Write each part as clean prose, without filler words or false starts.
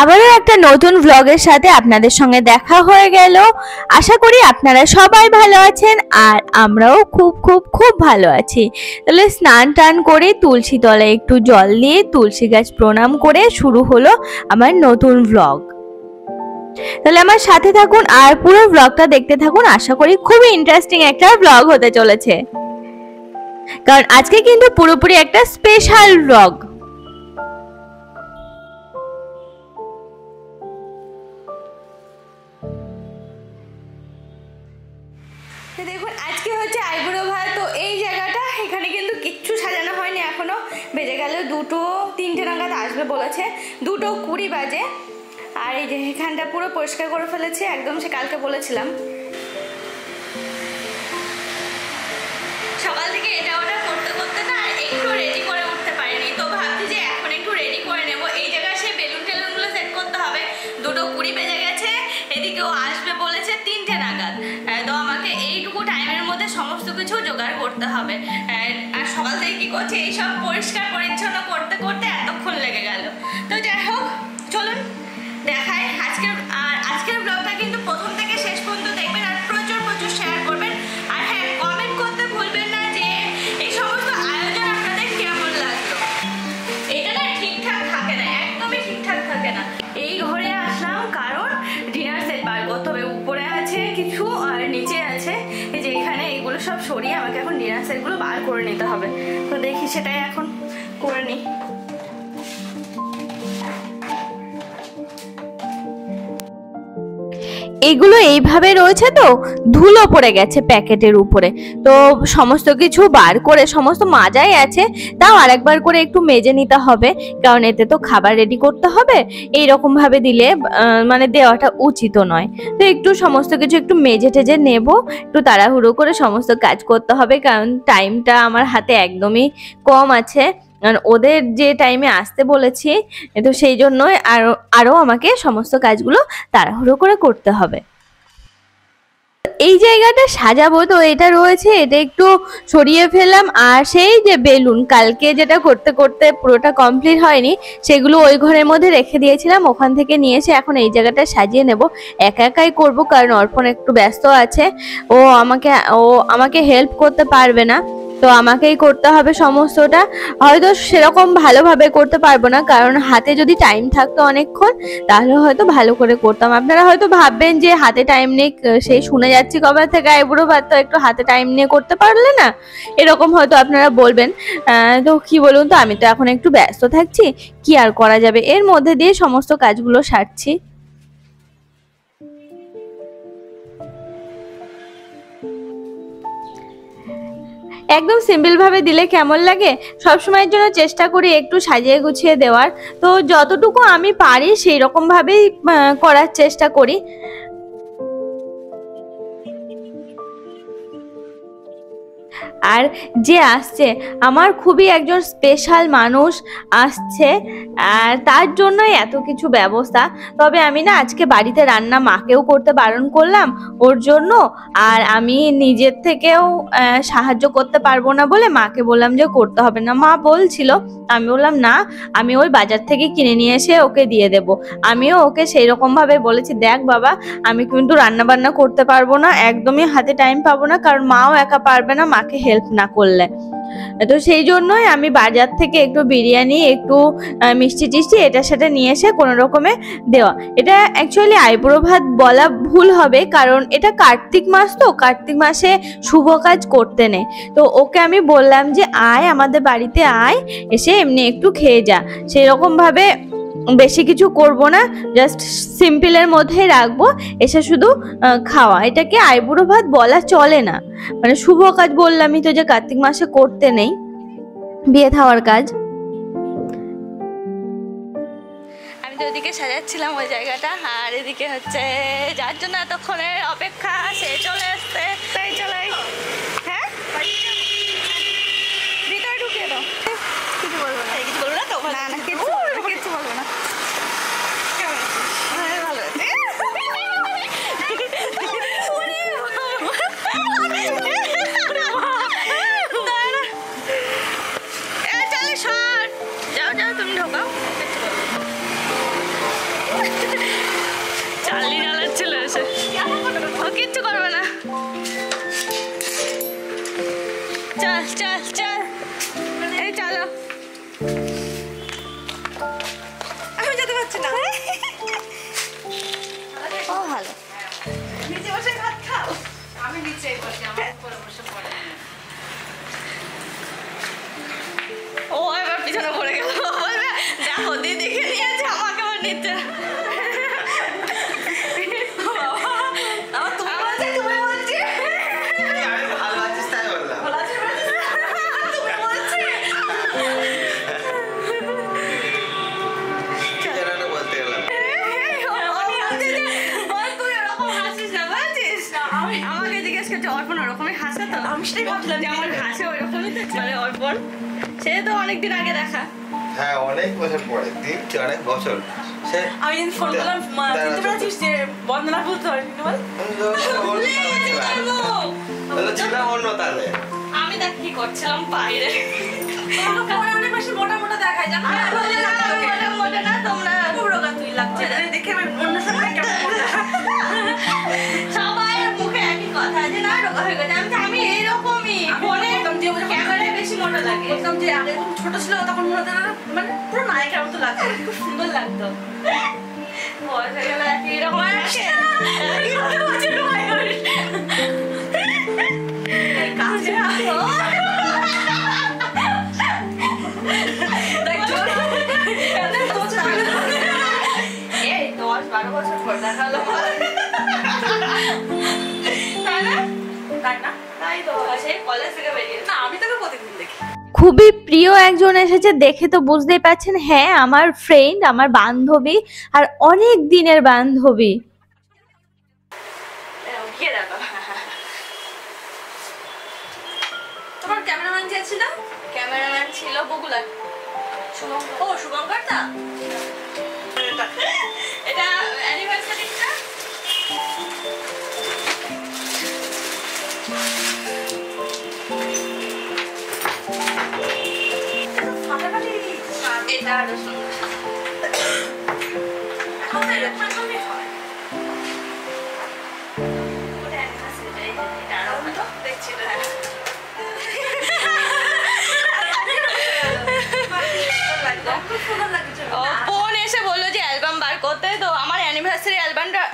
আবারও একটা নতুন ব্লগের সাথে আপনাদের সঙ্গে দেখা হয়ে গেল। আশা করি আপনারা সবাই ভালো আছেন আর আমরাও খুব খুব খুব ভালো আছি। তাহলে স্নান টান করে তুলসী তলায় একটু জল দিয়ে তুলসী গাছ প্রণাম করে শুরু হলো আমার নতুন ব্লগ। তাহলে আমার সাথে থাকুন আর পুরো ব্লগটা দেখতে থাকুন। আশা করি খুবই ইন্টারেস্টিং একটা ব্লগ হতে চলেছে, কারণ আজকে কিন্তু পুরোপুরি একটা স্পেশাল ব্লগ। দেখুন আজকে হচ্ছে আইবুড়ো ভাত। তো এই জায়গাটা এখানে কিন্তু কিচ্ছু সাজানো হয়নি এখনো, বেজে গেল 2-3টে নাগাদ আসবে বলেছে, 2:20 বাজে। আর এই যে এখানটা পুরো পরিষ্কার করে ফেলেছে একদম, সে কালকে বলেছিলাম। সকাল থেকে এটা ওটা করতে করতে না একটু রেডি করে উঠতে পারিনি, তো ভাবছি যে এখন একটু রেডি করে নেব। এই জায়গায় সেই বেলুন টেলুনগুলো সেট করতে হবে। 2:20 বেজে গেছে, এদিকেও আসবে বলেছে 3টে নাগাদ। তো আমাকে এইটুকু টাইমের মধ্যে সমস্ত কিছু জোগাড় করতে হবে। আর সকাল থেকে কী করছি, এইসব পরিষ্কার পরিচ্ছন্ন করতে করতে এতক্ষণ লেগে গেল। তো যাই হোক, চলুন দেখায় আজকের ব্লগটা কিন্তু প্রথম থেকে শেষ পর্যন্ত দেখবেন আর প্রচুর প্রচুর শেয়ার করবেন। আর হ্যাঁ, কমেন্ট করতে ভুলবেন না যে এই সমস্ত আয়োজন আপনাদের কেমন লাগলো। এটা না ঠিকঠাক থাকে না, একদমই ঠিকঠাক থাকে না। এই ঘরে আসলাম কারণ ডিনার সেট বার করতে হবে। উপরে আছে কিছু আর নিচে আছে, এই যে এখানে এগুলো সব সরিয়ে আমাকে এখন ডিনার সেটগুলো বার করে নিতে হবে। তো দেখি সেটাই এখন করে নিই। এগুলো এইভাবে রয়েছে, তো ধুলো পড়ে গেছে প্যাকেটের উপরে, তো সমস্ত কিছু বার করে সমস্ত মাজাই আছে, তাও আরেকবার করে একটু মেজে নিতে হবে, কারণ এতে তো খাবার রেডি করতে হবে। এইরকম ভাবে দিলে মানে দেওয়াটা উচিত নয়। তো একটু সমস্ত কিছু একটু মেজে টেজে নেব, একটু তাড়াহুড়ো করে সমস্ত কাজ করতে হবে, কারণ টাইমটা আমার হাতে একদমই কম আছে। কারণ ওদের যে টাইমে আসতে বলেছি, তো সেই জন্যই আরো আমাকে সমস্ত কাজগুলো তাড়াহুড়ো করে করতে হবে। এই জায়গাটা সাজাবো, তো এটা রয়েছে, এটা একটু সরিয়ে ফেললাম। আর সেই যে বেলুন কালকে যেটা করতে করতে পুরোটা কমপ্লিট হয়নি, সেগুলো ওই ঘরের মধ্যে রেখে দিয়েছিলাম, ওখান থেকে নিয়ে এসে এখন এই জায়গাটা সাজিয়ে নেব। একা একাই করবো, কারণ অর্পণ একটু ব্যস্ত আছে, ও আমাকে হেল্প করতে পারবে না, তো আমাকেই করতে হবে সমস্তটা। হয়তো সেরকম ভালোভাবে করতে পারবো না, কারণ হাতে যদি টাইম থাকতো অনেকক্ষণ তাহলে হয়তো ভালো করে করতাম। আপনারা হয়তো ভাববেন যে হাতে টাইম নেই, সেই শুনে যাচ্ছি কবে থেকে আইবুড়ো ভাত, তো একটু হাতে টাইম নিয়ে করতে পারলে না, এরকম হয়তো আপনারা বলবেন। তো কি বলুন তো, আমি তো এখন একটু ব্যস্ত থাকছি, কি আর করা যাবে, এর মধ্যে দিয়ে সমস্ত কাজগুলো সারছি। একদম সিম্পল ভাবে দিলে কেমন লাগে, সব সময়ের জন্য চেষ্টা করি একটু সাজিয়ে গুছিয়ে দেওয়ার। তো যতটুকু আমি পারি সেই রকম ভাবেই করার চেষ্টা করি। আর যে আসছে আমার খুবই একজন স্পেশাল মানুষ আসছে, আর তার জন্যই এত কিছু ব্যবস্থা। তবে আমি না আজকে বাড়িতে রান্না মাকেও করতে বারণ করলাম ওর জন্য, আর আমি নিজের থেকেও সাহায্য করতে পারবো না বলে মাকে বললাম যে করতে হবে না। মা বলছিল, আমি বললাম না, আমি ওই বাজার থেকে কিনে নিয়ে এসে ওকে দিয়ে দেব। আমিও ওকে সেই রকম ভাবে বলেছি, দেখ বাবা, আমি কিন্তু রান্না বান্না করতে পারবো না, একদমই হাতে টাইম পাবো না, কারণ মাও একা পারবে না মাকে হেল্প না করলে। তো সেই জন্যই আমি বাজার থেকে একটু বিরিয়ানি, একটু মিষ্টি টিষ্টি এটার সাথে নিয়ে এসে কোনো রকমে দেওয়া। এটা অ্যাকচুয়ালি আইবুড়ো ভাত বলা ভুল হবে, কারণ এটা কার্তিক মাস, তো কার্তিক মাসে শুভ কাজ করতে নেই। তো ওকে আমি বললাম যে আয় আমাদের বাড়িতে আয়, এসে এমনি একটু খেয়ে যা, সেরকম ভাবে বেশি কিছু করব না, জাস্ট সিম্পলের মধ্যেই রাখবো, এসে শুধু খাওয়া। এটাকে আইবুড়ো ভাত বলা চলে না, মানে শুভ কাজ বললামই তো, যে কার্তিক মাসে করতে নেই বিয়ে থাওয়ার কাজ। আমি আমি তো ওদিকে সাজাচ্ছিলাম ওই জায়গাটা, আর এদিকে হচ্ছে যার জন্য এতক্ষণের অপেক্ষা সে চলে আসছে। তাই চলে হ্যাঁ ভিতরে ঢুকিয়ে দাও। কিছু বলবো না, কিছু বলবো না তো? না না কিছু বলবো না। ভালো আছে। যাও যাও তুমি ঢোকাও। চালি জ্বালাচ্ছিল এসে, ও কিচ্ছু করবে না। চল চল চল, এই চলো। আমি যেতে পারছি না। ও ভালো, নিচে বসে ভাত খাও। আমি নিচেই বসে, আমার উপরে বসে পড়ে। ও এবার পিছনে পড়ে গেল। দেখো দিদিকে নিয়েছে, আমাকে আবার নিতে। আমাকে জিজ্ঞেস করছে অর্পণ ওরকমই হাসে তো, আমি সেটাই ভাবলাম যে আমার হাসে ওইরকমই তো মানে অর্পণ। সে তো অনেকদিন আগে দেখা। হ্যাঁ অনেক বছর পরে, দিন অনেক বছর। আমি যদি ফোন করলাম চিনতে পেরেছিস যে বন্দনা বলতে পারিনি বল? ছিলাম অন্য তাহলে। আমি দেখ কি করছিলাম বাইরে। অনেক বেশি মোটা মোটা দেখায় জানো? মোটা না, তোমরা পুরো গা তুই লাগছে দেখে আমি অন্য সময় কেমন মোটা। সবাই মুখে একই কথা যে না রোগা হয়ে গেছে। আমি এইরকমই ফোনে ক্যামেরায় বেশি মোটা লাগে। বলতাম যে আগে যখন ছোট ছিল তখন মনে হতো মানে পুরো নায়িকার মতো লাগতো, খুব সুন্দর লাগতো। বয়স হয়ে গেলে একই রকম আসে। কাছে আসো। এই 10-12 বছর পর দেখা হলো। তাই না? তাই না? তাই তো সেই কলেজ থেকে বেরিয়ে না আমি তোকে প্রতিদিন দেখি। খুবই প্রিয় একজন এসেছে, দেখে তো বুঝতেই পাচ্ছেন। হ্যাঁ আমার ফ্রেন্ড, আমার বান্ধবী, আর অনেক দিনের বান্ধবী। তোমার ক্যামেরাম্যান কে ছিল? ক্যামেরাম্যান ছিল বগুলার শুভঙ্কর। ও শুভঙ্কর দা। এটা অ্যানিভার্সারিটা। এটা আরো সুন্দর। এখন তো এরকম এরকমই হয়। ওটা অ্যানিভার্সারি, এটা আরো ভালো দেখছি তো। বোন এসে বললো যে অ্যালবাম বার করতে, তো আমার অ্যানিভার্সারি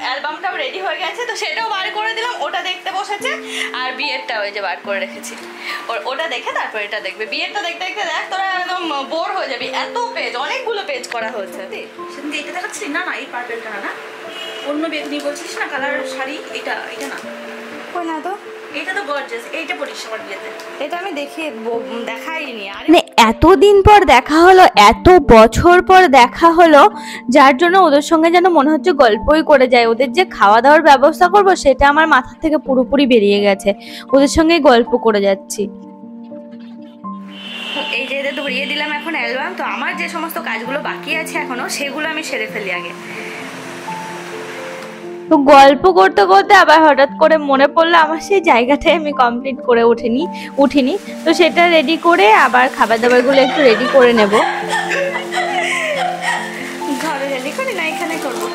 অ্যালবামটাও রেডি হয়ে গেছে, তো সেটাও বার করে দিলাম। ওটা দেখতে বসেছে, আর বিয়েরটা ওই যে বার করে রেখেছি। ওটা দেখে তারপর এটা দেখবে। বিয়েরটা দেখতে দেখতে দেখ তোরা একদম বোর হয়ে যাবি, এত পেজ, অনেকগুলো পেজ করা হয়েছে। সেদিন এটা দেখাচ্ছিস না? না এই পার্পেলটা না, অন্য বেগুনি বলছিস না কালার শাড়ি, এটা এটা না। কই না তো, এটা তো গর্জিয়াস, এইটা পরিস আমার বিয়েতে। এটা আমি দেখাইনি। মানে এতদিন পর দেখা হলো, এত বছর পর দেখা হলো, যার জন্য ওদের সঙ্গে যেন মনে হচ্ছে গল্পই করে যায়। ওদের যে খাওয়া দাওয়ার ব্যবস্থা করব সেটা আমার মাথা থেকে পুরোপুরি বেরিয়ে গেছে, ওদের সঙ্গে গল্প করে যাচ্ছি। এই যে এদের ধরিয়ে দিলাম এখন অ্যালবাম। তো আমার যে সমস্ত কাজগুলো বাকি আছে এখনো, সেগুলো আমি সেরে ফেলি আগে। তো গল্প করতে করতে আবার হঠাৎ করে মনে পড়লো আমার সেই জায়গাটাই আমি কমপ্লিট করে উঠিনি। তো সেটা রেডি করে আবার খাবার দাবারগুলো একটু রেডি করে নেব। ঘরে রেডি করি না, এখানে করবো।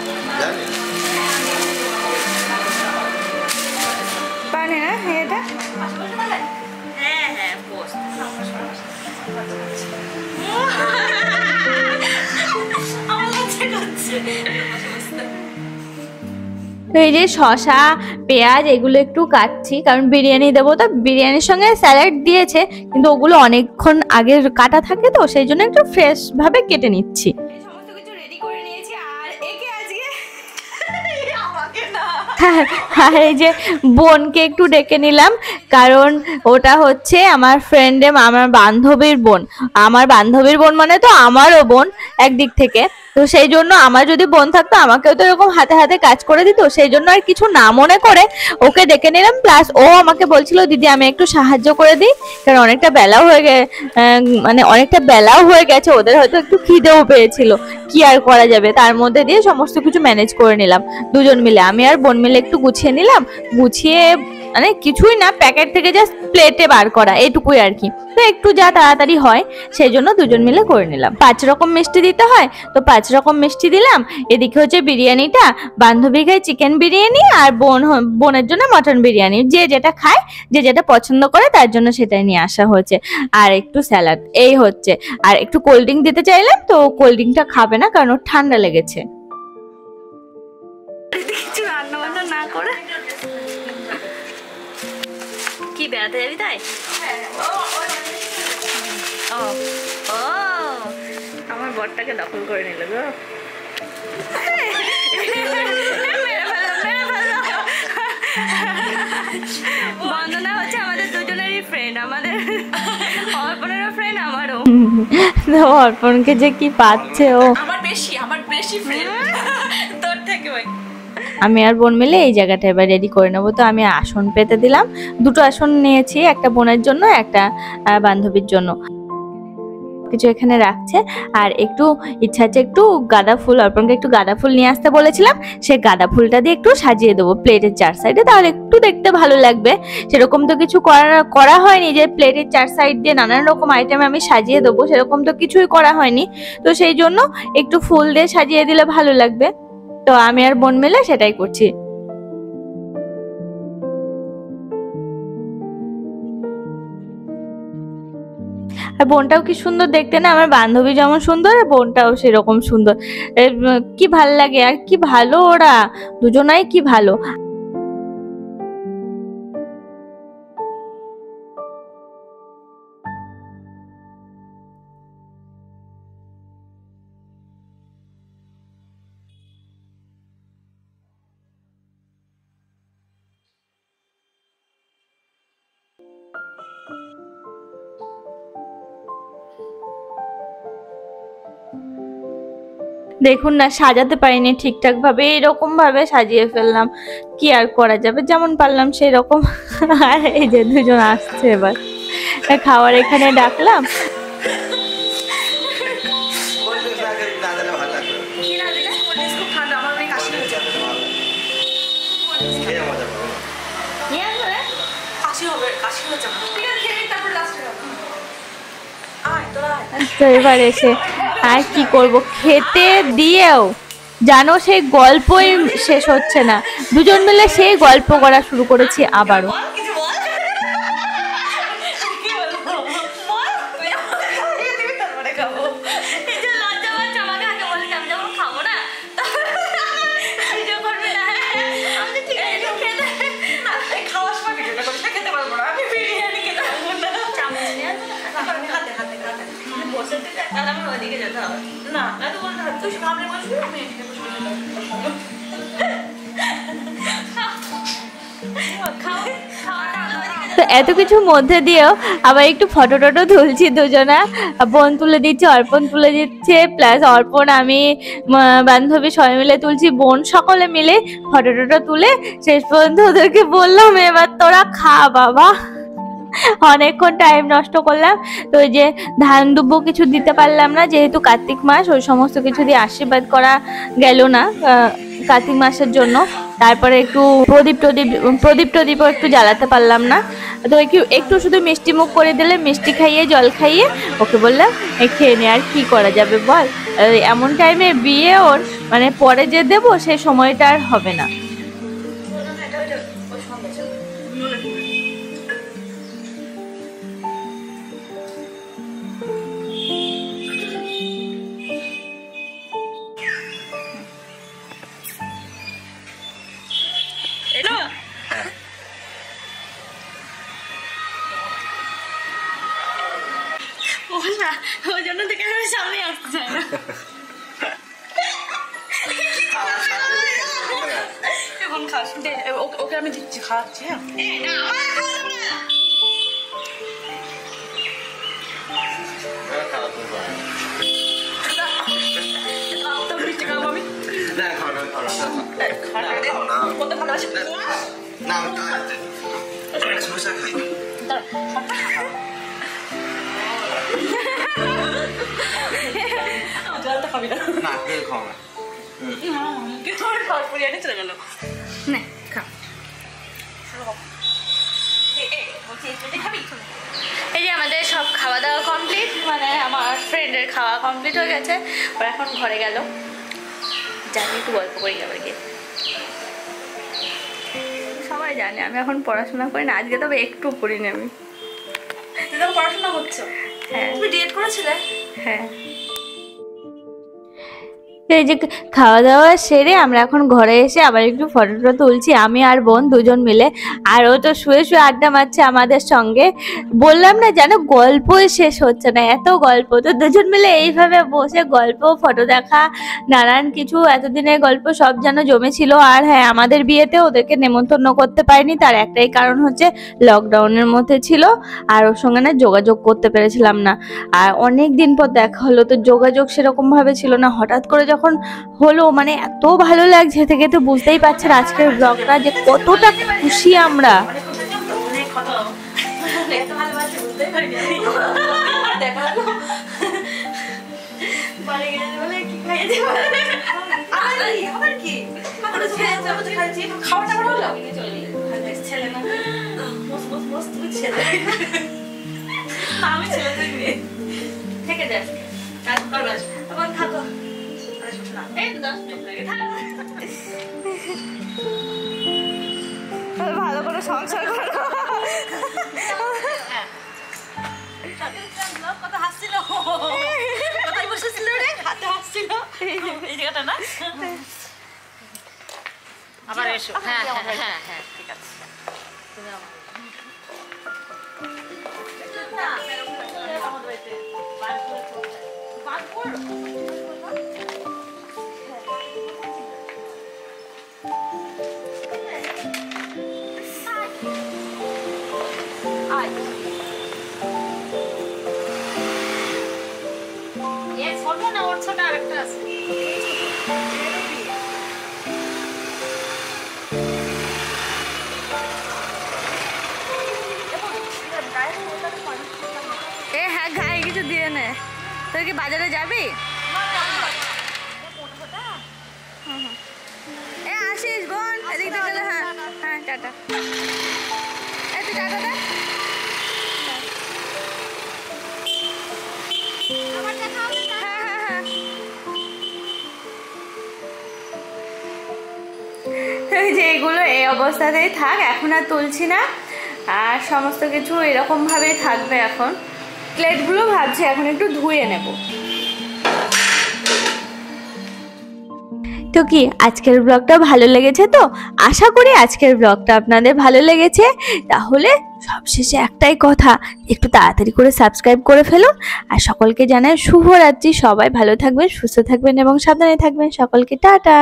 পারে না এটা। হ্যাঁ হ্যাঁ বস। আমার লজ্জা করছে। তো এই যে শসা পেঁয়াজ এগুলো একটু কাটছি, কারণ বিরিয়ানি দেবো, তো বিরিয়ানির সঙ্গে স্যালাড দিয়েছে, কিন্তু ওগুলো অনেকক্ষণ আগের কাটা থাকে, তো সেই জন্য একটু ফ্রেশ ভাবে কেটে নিচ্ছি। সমস্ত কিছু রেডি করে নিয়েছি, আর একে আজকে আমাকে না, আর এই যে বোনকে একটু ডেকে নিলাম, কারণ ওটা হচ্ছে আমার ফ্রেন্ডে আমার বান্ধবীর বোন। আমার বান্ধবীর বোন মানে তো আমারও বোন একদিক থেকে। তো সেই জন্য আমার যদি বোন থাকতো আমাকেও তো এরকম হাতে হাতে কাজ করে দিত, সেই জন্য আর কিছু না মনে করে ওকে ডেকে নিলাম। প্লাস ও আমাকে বলছিল দিদি আমি একটু সাহায্য করে দিই, কারণ অনেকটা বেলাও হয়ে মানে অনেকটা বেলাও হয়ে গেছে, ওদের হয়তো একটু খিদেও পেয়েছিল, কি আর করা যাবে। তার মধ্যে দিয়ে সমস্ত কিছু ম্যানেজ করে নিলাম দুজন মিলে, আমি আর বোন মিলে একটু গুছিয়ে নিলাম। গুছিয়ে মানে কিছুই না, প্যাকেট থেকে জাস্ট প্লেটে বার করা এটুকুই আর কি, তো একটু যা তাড়াতাড়ি হয় সেই জন্য দুজন মিলে করে নিলাম। 5 রকম মিষ্টি দিতে হয় তো 5 রকম মিষ্টি দিলাম। এদিকে হচ্ছে বিরিয়ানিটা, বান্ধবী খায় চিকেন বিরিয়ানি আর বোনের জন্য মটন বিরিয়ানি, যে যেটা খায় যে যেটা পছন্দ করে তার জন্য সেটাই নিয়ে আসা হয়েছে, আর একটু স্যালাড এই হচ্ছে। আর একটু কোল্ড ড্রিঙ্ক দিতে চাইলাম, তো কোল্ড ড্রিঙ্কটা খাবে না কারণ ওর ঠান্ডা লেগেছে। কিছু রান্না বান্না না করে কি বেড়াতে যাবি তাই? ও ও আমার বরটাকে দখল করে নিল গো। বন্দনা হচ্ছে আমাদের দুজনেরই ফ্রেন্ড, আমাদের অর্পণেরও ফ্রেন্ড আমারও। অর্পণকে যে কি পাচ্ছে ও, আমার বেশি ফ্রেন্ড তোর থেকে। ওই আমি আর বোন মিলে এই জায়গাটা এবার রেডি করে নেবো। তো আমি আসন পেতে দিলাম, 2টো আসন নিয়েছি, একটা বোনের জন্য একটা বান্ধবীর জন্য। কিছু এখানে রাখছে, আর একটু ইচ্ছা আছে একটু গাঁদা ফুল, অর্পণকে একটু গাঁদা ফুল নিয়ে আসতে বলেছিলাম, সেই গাঁদা ফুলটা দিয়ে একটু সাজিয়ে দেবো প্লেটের 4 সাইডে, তাহলে একটু দেখতে ভালো লাগবে। সেরকম তো কিছু করা হয়নি যে প্লেটের 4 সাইড দিয়ে নানান রকম আইটেম আমি সাজিয়ে দেবো, সেরকম তো কিছুই করা হয়নি। তো সেই জন্য একটু ফুল দিয়ে সাজিয়ে দিলে ভালো লাগবে, তো আমি আর বোন মিলে সেটাই করছি। আর বোনটাও কি সুন্দর দেখতে না, আমার বান্ধবী যেমন সুন্দর বোনটাও সেরকম সুন্দর, কি ভাল লাগে। আর কি ভালো ওরা দুজনাই, কি ভালো। দেখুন না, সাজাতে পারিনি ঠিকঠাক ভাবে, এরকম ভাবে সাজিয়ে ফেললাম, কি আর করা যাবে, যেমন পারলাম সেই রকম। আর এই যে দুজন আসছে এবার খাওয়ার এখানে ডাকলাম। তো এবার এসে আর কি করব, খেতে দিয়েও জানো সেই গল্পই শেষ হচ্ছে না, দুজন মিলে সেই গল্প করা শুরু করেছি আবারও। তো এত কিছুর মধ্যে দিয়েও আবার একটু ফটো টটো তুলছি দুজনা, বোন তুলে দিচ্ছে, অর্পণ তুলে দিচ্ছে, প্লাস অর্পণ আমি বান্ধবী সবাই মিলে তুলছি, বোন সকলে মিলে ফটো টটো তুলে শেষ পর্যন্ত ওদেরকে বললাম এবার তোরা খা বাবা। অনেকক্ষণ টাইম নষ্ট করলাম। তো ওই যে ধান দুব্বো কিছু দিতে পারলাম না, যেহেতু কার্তিক মাস, ওই সমস্ত কিছু দিয়ে আশীর্বাদ করা গেল না কার্তিক মাসের জন্য। তারপরে একটু প্রদীপ টদীপও একটু জ্বালাতে পারলাম না, তো একটু শুধু মিষ্টি মুখ করে দিলে, মিষ্টি খাইয়ে জল খাইয়ে ওকে বললাম খেয়ে নে, আর কি করা যাবে বল, এমন টাইমে বিয়ে ওর, মানে পরে যে দেবো সেই সময়টা আর হবে না। ওই জন্য থেকে আমি সামনে আসতে চাই না। এখন খাস দে, ওকে আমি দিচ্ছি, খাওয়াচ্ছি। হ্যাঁ খাওয়া তুমি পারো না। তো মিষ্টি খাবো আমি। না, খাও না, খাও না, খাও না। খাও না। কত ভালোবাসি। না, আমি খাওয়াচ্ছি। সমস্যা খাই। জলটা খাবি না। না, কেউ খাও না। খাওয়ার পরে এনে চলে গেল। নে, খা। এই যে আমাদের সব খাওয়া দাওয়া কমপ্লিট, মানে আমার ফ্রেন্ডের খাওয়া কমপ্লিট হয়ে গেছে, ওরা এখন ঘরে গেল। জানি একটু গল্প করি আবার গিয়ে। সবাই জানে আমি এখন পড়াশোনা করি না, আজকে তবে একটু পড়িনি আমি। তুমি যখন পড়াশোনা করছো, হ্যাঁ তুমি ডিএড করেছিলে? হ্যাঁ। এই যে খাওয়া দাওয়া সেরে আমরা এখন ঘরে এসে আবার একটু ফটো তুলছি, আমি আর বোন দুজন মিলে। আর ও তো শুয়ে শুয়ে আড্ডা মারছে আমাদের সঙ্গে। বললাম না যেন গল্পই শেষ হচ্ছে না, এত গল্প। তো দুজন মিলে এইভাবে বসে গল্প, ফটো দেখা, নানান কিছু এতদিনের গল্প সব যেন জমেছিল। আর হ্যাঁ, আমাদের বিয়েতে ওদেরকে নেমন্তন্ন করতে পারিনি, তার একটাই কারণ হচ্ছে লকডাউনের মধ্যে ছিল আর ওর সঙ্গে না যোগাযোগ করতে পেরেছিলাম না। আর অনেক দিন পর দেখা হলো, তো যোগাযোগ সেরকম ভাবে ছিল না। হঠাৎ করে যখন হলো, মানে এত ভালো লাগছে থেকে, তো বুঝতেই পারছেন আজকের ব্লগটা যে কতটা খুশি আমরা। অনেক কথা। এত ভালোবাসি বুঝতেই পারিনি। দেখা হলো। বাড়ি গেলে বলে কি খাইয়ে দিবা? আবার কি? আমরা তো খেয়ে যাবো, খাইছি। খাওয়াটা বড় হলো। ছেলে না। মস্ত মস্ত মস্ত ছেলে। আমি ছেলে থেকে মেয়ে। থেকে যাস। কাজ করবে। আবার থাকো। ভালো করে সংসার করো। কত হাসছিল, কোথায় বসেছিল রে? হাতে হাসছিল এই জায়গাটা না। আবার এসো। হ্যাঁ হ্যাঁ হ্যাঁ, ঠিক আছে। তুমি আমার ছোট আরেকটা আছে। হ্যাঁ, গায়ে কিছু দিয়ে নে। তুই কি বাজারে যাবি? আসিস বোন, এদিক দিয়ে গেলে। হ্যাঁ হ্যাঁ, টাটা। তুই টাটা দে। যে এগুলো এই অবস্থাতেই থাক, এখন আর তুলছি না। আর সমস্ত কিছু এরকম ভাবেই থাকবে। এখন প্লেটগুলো ভাবছি এখন একটু ধুয়ে নেব। তো কি আজকের ব্লগটা ভালো লেগেছে? তো আশা করি আজকের ব্লগটা আপনাদের ভালো লেগেছে। তাহলে সবশেষে একটাই কথা, একটু তাড়াতাড়ি করে সাবস্ক্রাইব করে ফেলুন। আর সকলকে জানাই শুভরাত্রি। সবাই ভালো থাকবেন, সুস্থ থাকবেন এবং সাবধানে থাকবেন। সকলকে টাটা।